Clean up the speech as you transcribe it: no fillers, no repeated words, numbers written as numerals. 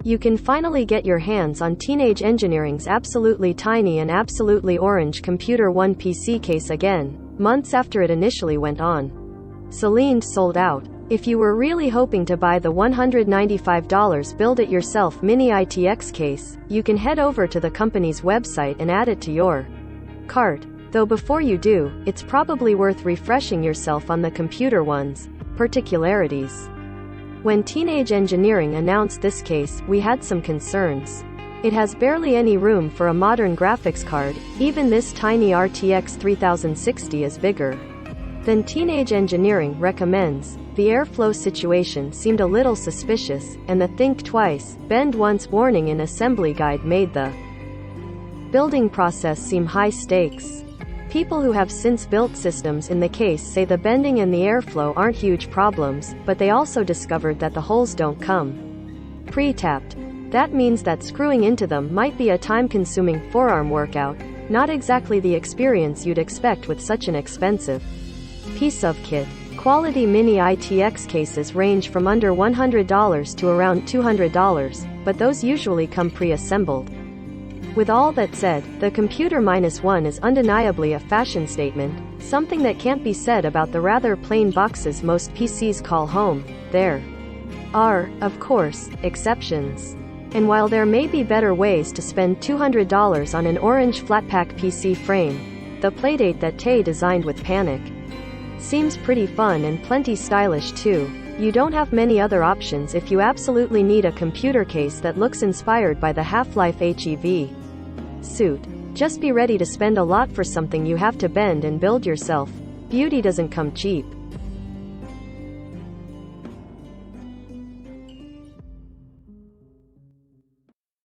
You can finally get your hands on Teenage Engineering's absolutely tiny and absolutely orange Computer-1 PC case again, months after it initially went on. Celine's sold out. If you were really hoping to buy the $195 build-it-yourself mini ITX case, you can head over to the company's website and add it to your cart. Though before you do, it's probably worth refreshing yourself on the Computer-1's particularities. When Teenage Engineering announced this case, we had some concerns. It has barely any room for a modern graphics card, even this tiny RTX 3060 is bigger than Teenage Engineering recommends. The airflow situation seemed a little suspicious, and the think twice, bend once warning in assembly guide made the building process seem high stakes. People who have since built systems in the case say the bending and the airflow aren't huge problems, but they also discovered that the holes don't come pre-tapped. That means that screwing into them might be a time-consuming forearm workout, not exactly the experience you'd expect with such an expensive piece of kit. Quality mini ITX cases range from under $100 to around $200, but those usually come pre-assembled. With all that said, the Computer-1 is undeniably a fashion statement, something that can't be said about the rather plain boxes most PCs call home. There are, of course, exceptions. And while there may be better ways to spend $200 on an orange flatpack PC frame, the playdate that Tay designed with Panic seems pretty fun and plenty stylish too. You don't have many other options if you absolutely need a computer case that looks inspired by the Half-Life HEV suit. Just be ready to spend a lot for something you have to bend and build yourself. Beauty doesn't come cheap.